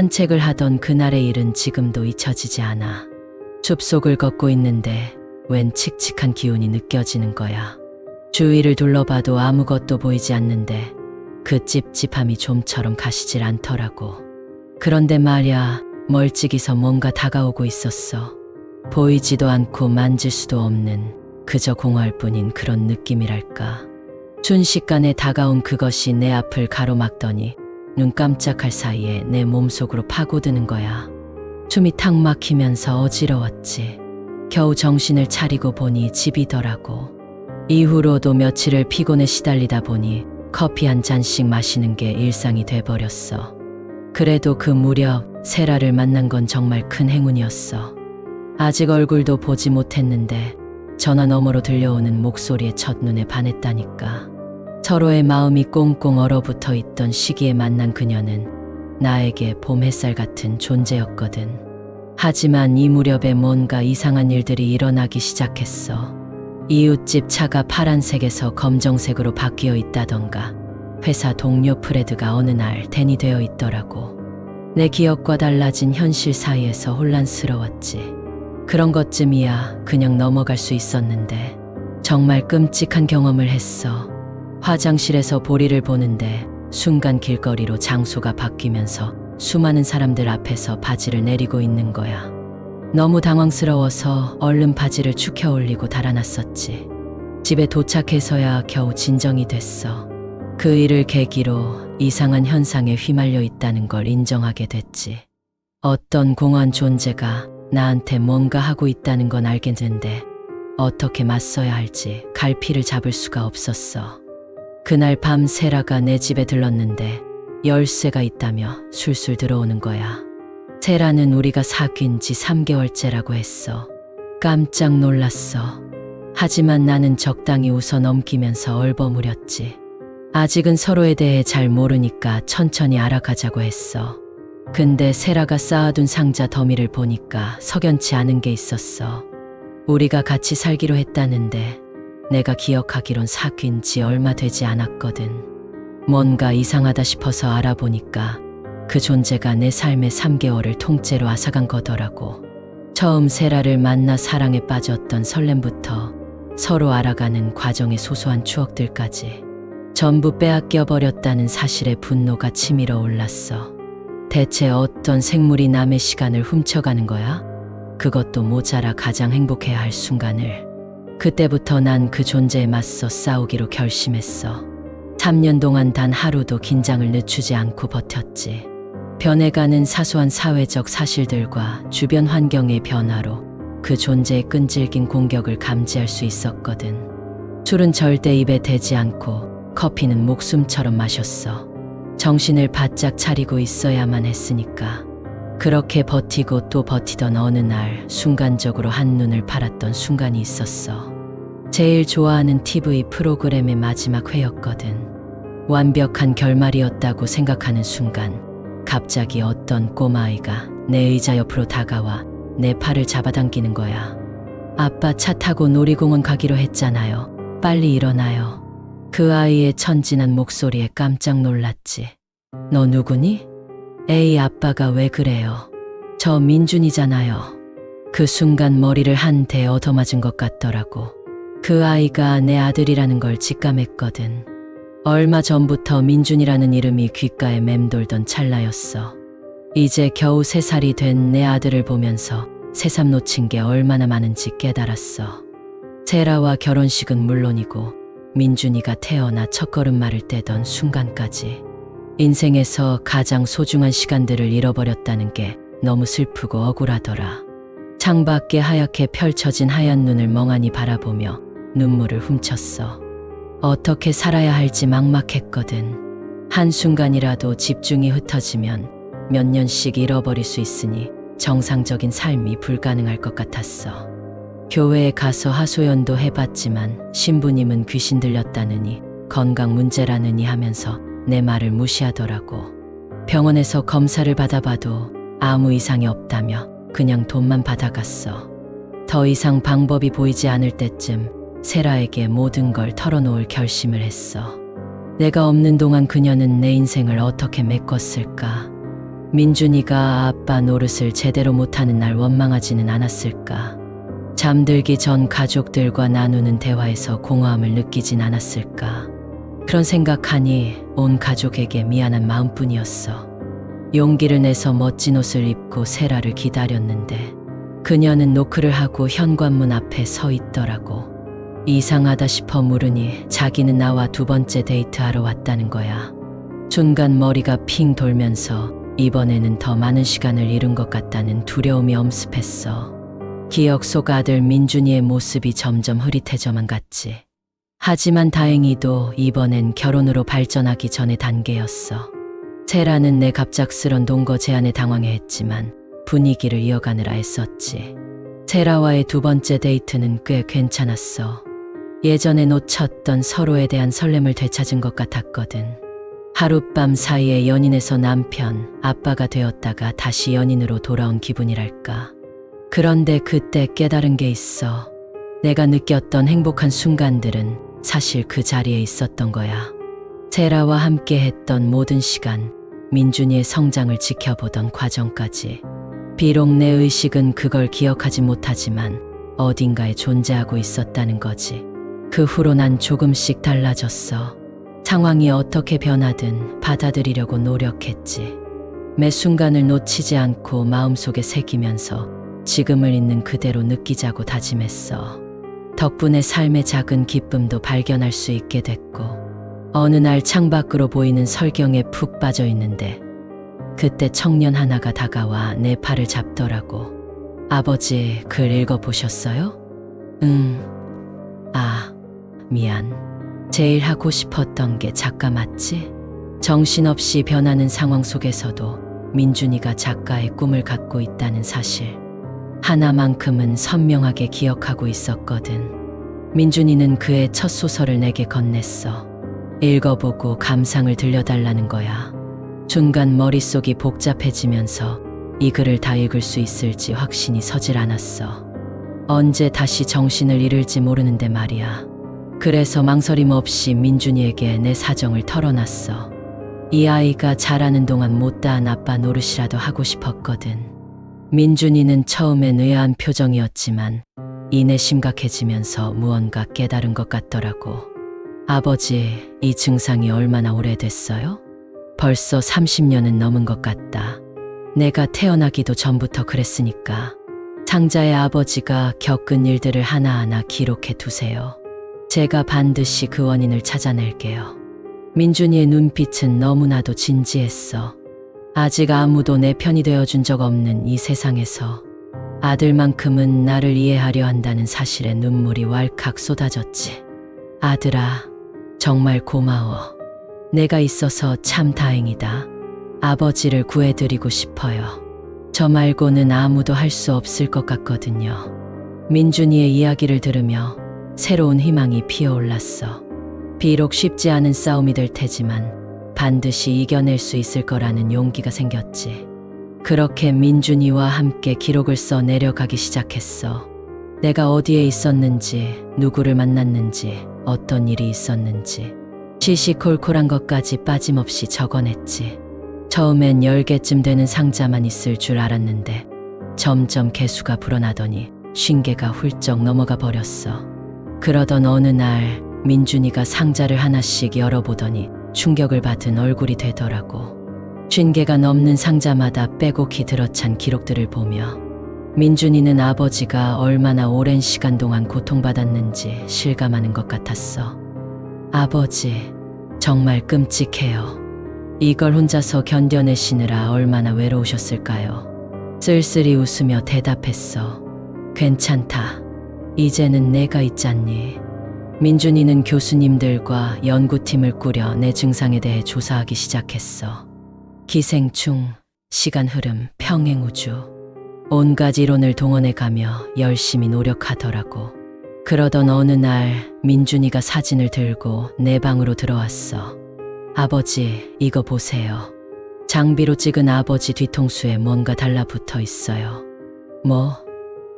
산책을 하던 그날의 일은 지금도 잊혀지지 않아. 숲속을 걷고 있는데 웬 칙칙한 기운이 느껴지는 거야. 주위를 둘러봐도 아무것도 보이지 않는데 그 찝찝함이 좀처럼 가시질 않더라고. 그런데 말야, 멀찍이서 뭔가 다가오고 있었어. 보이지도 않고 만질 수도 없는 그저 공허할 뿐인 그런 느낌이랄까. 순식간에 다가온 그것이 내 앞을 가로막더니 눈 깜짝할 사이에 내 몸속으로 파고드는 거야. 숨이 탁 막히면서 어지러웠지. 겨우 정신을 차리고 보니 집이더라고. 이후로도 며칠을 피곤에 시달리다 보니 커피 한 잔씩 마시는 게 일상이 돼버렸어. 그래도 그 무렵 세라를 만난 건 정말 큰 행운이었어. 아직 얼굴도 보지 못했는데 전화 너머로 들려오는 목소리에 첫눈에 반했다니까. 서로의 마음이 꽁꽁 얼어붙어 있던 시기에 만난 그녀는 나에게 봄 햇살 같은 존재였거든. 하지만 이 무렵에 뭔가 이상한 일들이 일어나기 시작했어. 이웃집 차가 파란색에서 검정색으로 바뀌어 있다던가 회사 동료 프레드가 어느 날 댄이 되어 있더라고. 내 기억과 달라진 현실 사이에서 혼란스러웠지. 그런 것쯤이야 그냥 넘어갈 수 있었는데 정말 끔찍한 경험을 했어. 화장실에서 보리를 보는데 순간 길거리로 장소가 바뀌면서 수많은 사람들 앞에서 바지를 내리고 있는 거야. 너무 당황스러워서 얼른 바지를 축혀 올리고 달아났었지. 집에 도착해서야 겨우 진정이 됐어. 그 일을 계기로 이상한 현상에 휘말려 있다는 걸 인정하게 됐지. 어떤 공허한 존재가 나한테 뭔가 하고 있다는 건 알겠는데 어떻게 맞서야 할지 갈피를 잡을 수가 없었어. 그날 밤 세라가 내 집에 들렀는데 열쇠가 있다며 술술 들어오는 거야. 세라는 우리가 사귄 지 3개월째라고 했어. 깜짝 놀랐어. 하지만 나는 적당히 웃어 넘기면서 얼버무렸지. 아직은 서로에 대해 잘 모르니까 천천히 알아가자고 했어. 근데 세라가 쌓아둔 상자 더미를 보니까 석연치 않은 게 있었어. 우리가 같이 살기로 했다는데 내가 기억하기론 사귄 지 얼마 되지 않았거든. 뭔가 이상하다 싶어서 알아보니까 그 존재가 내 삶의 3개월을 통째로 앗아간 거더라고. 처음 세라를 만나 사랑에 빠졌던 설렘부터 서로 알아가는 과정의 소소한 추억들까지 전부 빼앗겨 버렸다는 사실에 분노가 치밀어 올랐어. 대체 어떤 생물이 남의 시간을 훔쳐가는 거야? 그것도 모자라 가장 행복해야 할 순간을. 그때부터 난 그 존재에 맞서 싸우기로 결심했어. 3년 동안 단 하루도 긴장을 늦추지 않고 버텼지. 변해가는 사소한 사회적 사실들과 주변 환경의 변화로 그 존재의 끈질긴 공격을 감지할 수 있었거든. 술은 절대 입에 대지 않고 커피는 목숨처럼 마셨어. 정신을 바짝 차리고 있어야만 했으니까. 그렇게 버티고 또 버티던 어느 날 순간적으로 한눈을 팔았던 순간이 있었어. 제일 좋아하는 TV 프로그램의 마지막 회였거든. 완벽한 결말이었다고 생각하는 순간 갑자기 어떤 꼬마아이가 내 의자 옆으로 다가와 내 팔을 잡아당기는 거야. 아빠 차 타고 놀이공원 가기로 했잖아요. 빨리 일어나요. 그 아이의 천진한 목소리에 깜짝 놀랐지. 너 누구니? 에이, 아빠가 왜 그래요? 저 민준이잖아요. 그 순간 머리를 한 대 얻어맞은 것 같더라고. 그 아이가 내 아들이라는 걸 직감했거든. 얼마 전부터 민준이라는 이름이 귓가에 맴돌던 찰나였어. 이제 겨우 3살이 된 내 아들을 보면서 새삼 놓친 게 얼마나 많은지 깨달았어. 세라와 결혼식은 물론이고 민준이가 태어나 첫걸음마를 떼던 순간까지 인생에서 가장 소중한 시간들을 잃어버렸다는 게 너무 슬프고 억울하더라. 창밖에 하얗게 펼쳐진 하얀 눈을 멍하니 바라보며 눈물을 훔쳤어. 어떻게 살아야 할지 막막했거든. 한순간이라도 집중이 흩어지면 몇 년씩 잃어버릴 수 있으니 정상적인 삶이 불가능할 것 같았어. 교회에 가서 하소연도 해봤지만 신부님은 귀신 들렸다느니 건강 문제라느니 하면서 내 말을 무시하더라고. 병원에서 검사를 받아봐도 아무 이상이 없다며 그냥 돈만 받아갔어. 더 이상 방법이 보이지 않을 때쯤 세라에게 모든 걸 털어놓을 결심을 했어. 내가 없는 동안 그녀는 내 인생을 어떻게 메꿨을까? 민준이가 아빠 노릇을 제대로 못하는 날 원망하지는 않았을까? 잠들기 전 가족들과 나누는 대화에서 공허함을 느끼진 않았을까? 그런 생각하니 온 가족에게 미안한 마음뿐이었어. 용기를 내서 멋진 옷을 입고 세라를 기다렸는데 그녀는 노크를 하고 현관문 앞에 서 있더라고. 이상하다 싶어 물으니 자기는 나와 두 번째 데이트하러 왔다는 거야. 순간 머리가 핑 돌면서 이번에는 더 많은 시간을 잃은 것 같다는 두려움이 엄습했어. 기억 속 아들 민준이의 모습이 점점 흐릿해져만 갔지. 하지만 다행히도 이번엔 결혼으로 발전하기 전의 단계였어. 세라는 내 갑작스런 동거 제안에 당황해했지만 분위기를 이어가느라 애썼지. 세라와의 두 번째 데이트는 꽤 괜찮았어. 예전에 놓쳤던 서로에 대한 설렘을 되찾은 것 같았거든. 하룻밤 사이에 연인에서 남편, 아빠가 되었다가 다시 연인으로 돌아온 기분이랄까. 그런데 그때 깨달은 게 있어. 내가 느꼈던 행복한 순간들은 사실 그 자리에 있었던 거야. 세라와 함께 했던 모든 시간, 민준이의 성장을 지켜보던 과정까지. 비록 내 의식은 그걸 기억하지 못하지만 어딘가에 존재하고 있었다는 거지. 그 후로 난 조금씩 달라졌어. 상황이 어떻게 변하든 받아들이려고 노력했지. 매 순간을 놓치지 않고 마음속에 새기면서 지금을 있는 그대로 느끼자고 다짐했어. 덕분에 삶의 작은 기쁨도 발견할 수 있게 됐고, 어느 날 창밖으로 보이는 설경에 푹 빠져 있는데 그때 청년 하나가 다가와 내 팔을 잡더라고. 아버지, 글 읽어보셨어요? 응. 아, 미안. 제일 하고 싶었던 게 작가 맞지? 정신없이 변하는 상황 속에서도 민준이가 작가의 꿈을 갖고 있다는 사실 하나만큼은 선명하게 기억하고 있었거든. 민준이는 그의 첫 소설을 내게 건넸어. 읽어보고 감상을 들려달라는 거야. 순간 머릿속이 복잡해지면서 이 글을 다 읽을 수 있을지 확신이 서질 않았어. 언제 다시 정신을 잃을지 모르는데 말이야. 그래서 망설임 없이 민준이에게 내 사정을 털어놨어. 이 아이가 자라는 동안 못다한 아빠 노릇이라도 하고 싶었거든. 민준이는 처음엔 의아한 표정이었지만 이내 심각해지면서 무언가 깨달은 것 같더라고. 아버지, 이 증상이 얼마나 오래됐어요? 벌써 30년은 넘은 것 같다. 내가 태어나기도 전부터 그랬으니까. 상자의 아버지가 겪은 일들을 하나하나 기록해 두세요. 제가 반드시 그 원인을 찾아낼게요. 민준이의 눈빛은 너무나도 진지했어. 아직 아무도 내 편이 되어준 적 없는 이 세상에서 아들만큼은 나를 이해하려 한다는 사실에 눈물이 왈칵 쏟아졌지. 아들아, 정말 고마워. 내가 있어서 참 다행이다. 아버지를 구해드리고 싶어요. 저 말고는 아무도 할 수 없을 것 같거든요. 민준이의 이야기를 들으며 새로운 희망이 피어올랐어. 비록 쉽지 않은 싸움이 될 테지만 반드시 이겨낼 수 있을 거라는 용기가 생겼지. 그렇게 민준이와 함께 기록을 써 내려가기 시작했어. 내가 어디에 있었는지, 누구를 만났는지, 어떤 일이 있었는지 시시콜콜한 것까지 빠짐없이 적어냈지. 처음엔 10개쯤 되는 상자만 있을 줄 알았는데 점점 개수가 불어나더니 50개가 훌쩍 넘어가 버렸어. 그러던 어느 날 민준이가 상자를 하나씩 열어보더니 충격을 받은 얼굴이 되더라고. 50개가 넘는 상자마다 빼곡히 들어찬 기록들을 보며 민준이는 아버지가 얼마나 오랜 시간 동안 고통받았는지 실감하는 것 같았어. 아버지, 정말 끔찍해요. 이걸 혼자서 견뎌내시느라 얼마나 외로우셨을까요? 쓸쓸히 웃으며 대답했어. 괜찮다. 이제는 내가 있잖니. 민준이는 교수님들과 연구팀을 꾸려 내 증상에 대해 조사하기 시작했어. 기생충, 시간 흐름, 평행우주, 온갖 이론을 동원해가며 열심히 노력하더라고. 그러던 어느 날 민준이가 사진을 들고 내 방으로 들어왔어. 아버지, 이거 보세요. 장비로 찍은 아버지 뒤통수에 뭔가 달라붙어 있어요.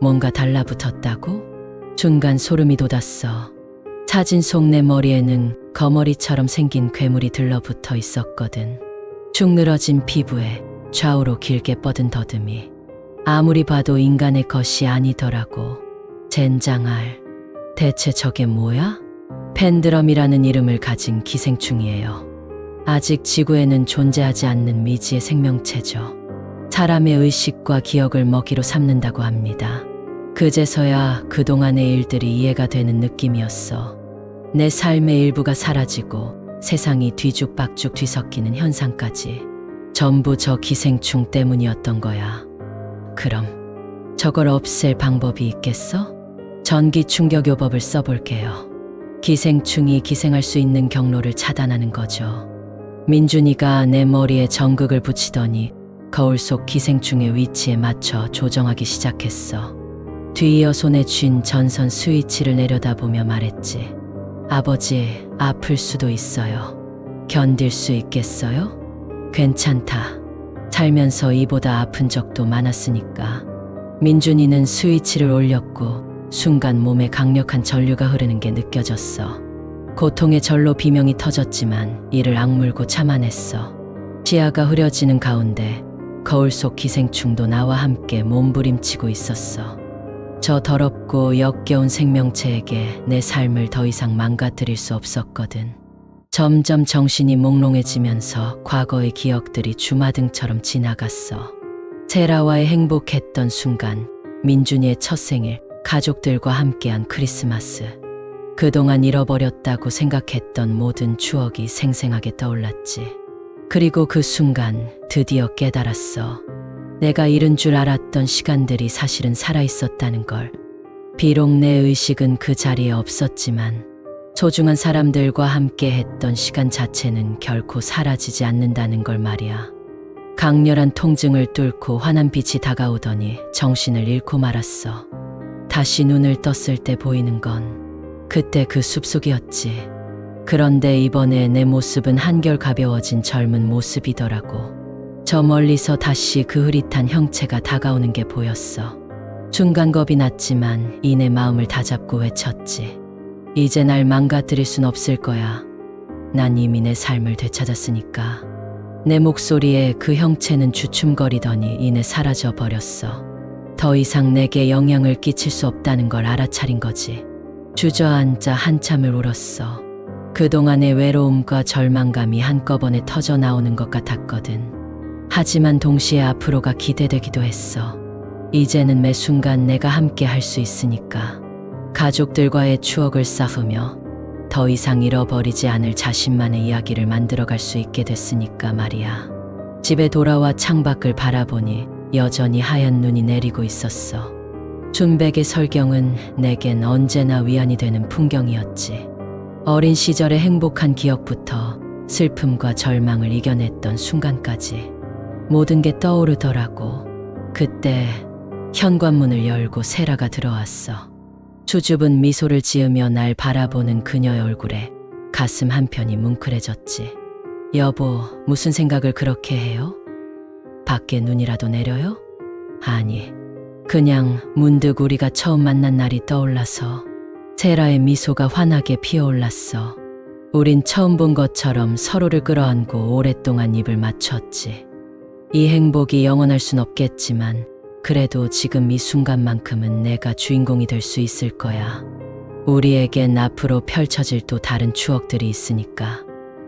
뭔가 달라붙었다고? 순간 소름이 돋았어. 사진 속 내 머리에는 거머리처럼 생긴 괴물이 들러붙어 있었거든. 축 늘어진 피부에 좌우로 길게 뻗은 더듬이. 아무리 봐도 인간의 것이 아니더라고. 젠장할. 대체 저게 뭐야? 펜드럼이라는 이름을 가진 기생충이에요. 아직 지구에는 존재하지 않는 미지의 생명체죠. 사람의 의식과 기억을 먹이로 삼는다고 합니다. 그제서야 그동안의 일들이 이해가 되는 느낌이었어. 내 삶의 일부가 사라지고 세상이 뒤죽박죽 뒤섞이는 현상까지 전부 저 기생충 때문이었던 거야. 그럼 저걸 없앨 방법이 있겠어? 전기 충격요법을 써볼게요. 기생충이 기생할 수 있는 경로를 차단하는 거죠. 민준이가 내 머리에 전극을 붙이더니 거울 속 기생충의 위치에 맞춰 조정하기 시작했어. 뒤이어 손에 쥔 전선 스위치를 내려다보며 말했지. 아버지, 아플 수도 있어요. 견딜 수 있겠어요? 괜찮다. 살면서 이보다 아픈 적도 많았으니까. 민준이는 스위치를 올렸고 순간 몸에 강력한 전류가 흐르는 게 느껴졌어. 고통의 절로 비명이 터졌지만 이를 악물고 참아냈어. 시야가 흐려지는 가운데 거울 속 기생충도 나와 함께 몸부림치고 있었어. 저 더럽고 역겨운 생명체에게 내 삶을 더 이상 망가뜨릴 수 없었거든. 점점 정신이 몽롱해지면서 과거의 기억들이 주마등처럼 지나갔어. 세라와의 행복했던 순간, 민준이의 첫 생일, 가족들과 함께한 크리스마스. 그동안 잃어버렸다고 생각했던 모든 추억이 생생하게 떠올랐지. 그리고 그 순간 드디어 깨달았어. 내가 잃은 줄 알았던 시간들이 사실은 살아있었다는 걸. 비록 내 의식은 그 자리에 없었지만 소중한 사람들과 함께 했던 시간 자체는 결코 사라지지 않는다는 걸 말이야. 강렬한 통증을 뚫고 환한 빛이 다가오더니 정신을 잃고 말았어. 다시 눈을 떴을 때 보이는 건 그때 그 숲속이었지. 그런데 이번에 내 모습은 한결 가벼워진 젊은 모습이더라고. 저 멀리서 다시 그 흐릿한 형체가 다가오는 게 보였어. 순간 겁이 났지만 이내 마음을 다잡고 외쳤지. 이제 날 망가뜨릴 순 없을 거야. 난 이미 내 삶을 되찾았으니까. 내 목소리에 그 형체는 주춤거리더니 이내 사라져 버렸어. 더 이상 내게 영향을 끼칠 수 없다는 걸 알아차린 거지. 주저앉아 한참을 울었어. 그동안의 외로움과 절망감이 한꺼번에 터져 나오는 것 같았거든. 하지만 동시에 앞으로가 기대되기도 했어. 이제는 매 순간 내가 함께 할 수 있으니까. 가족들과의 추억을 쌓으며 더 이상 잃어버리지 않을 자신만의 이야기를 만들어갈 수 있게 됐으니까 말이야. 집에 돌아와 창밖을 바라보니 여전히 하얀 눈이 내리고 있었어. 춘백의 설경은 내겐 언제나 위안이 되는 풍경이었지. 어린 시절의 행복한 기억부터 슬픔과 절망을 이겨냈던 순간까지 모든 게 떠오르더라고. 그때 현관문을 열고 세라가 들어왔어. 수줍은 미소를 지으며 날 바라보는 그녀의 얼굴에 가슴 한편이 뭉클해졌지. 여보, 무슨 생각을 그렇게 해요? 밖에 눈이라도 내려요? 아니, 그냥 문득 우리가 처음 만난 날이 떠올라서. 세라의 미소가 환하게 피어올랐어. 우린 처음 본 것처럼 서로를 끌어안고 오랫동안 입을 맞췄지. 이 행복이 영원할 순 없겠지만 그래도 지금 이 순간만큼은 내가 주인공이 될 수 있을 거야. 우리에겐 앞으로 펼쳐질 또 다른 추억들이 있으니까.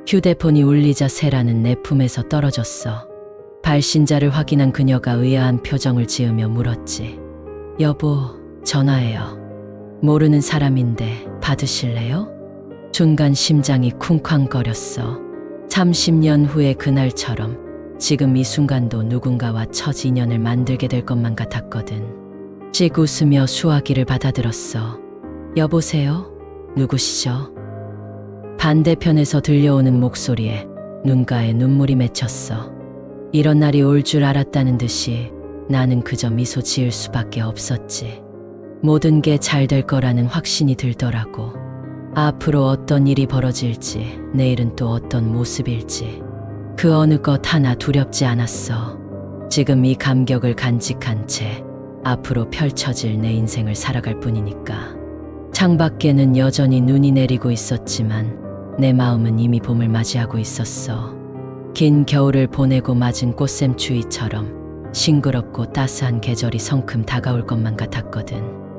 휴대폰이 울리자 세라는 내 품에서 떨어졌어. 발신자를 확인한 그녀가 의아한 표정을 지으며 물었지. 여보, 전화해요. 모르는 사람인데 받으실래요? 순간 심장이 쿵쾅거렸어. 30년 후의 그날처럼 지금 이 순간도 누군가와 첫 인연을 만들게 될 것만 같았거든. 씩 웃으며 수화기를 받아들었어. 여보세요? 누구시죠? 반대편에서 들려오는 목소리에 눈가에 눈물이 맺혔어. 이런 날이 올 줄 알았다는 듯이 나는 그저 미소 지을 수밖에 없었지. 모든 게 잘 될 거라는 확신이 들더라고. 앞으로 어떤 일이 벌어질지, 내일은 또 어떤 모습일지. 그 어느 것 하나 두렵지 않았어. 지금 이 감격을 간직한 채 앞으로 펼쳐질 내 인생을 살아갈 뿐이니까. 창밖에는 여전히 눈이 내리고 있었지만 내 마음은 이미 봄을 맞이하고 있었어. 긴 겨울을 보내고 맞은 꽃샘추위처럼 싱그럽고 따스한 계절이 성큼 다가올 것만 같았거든.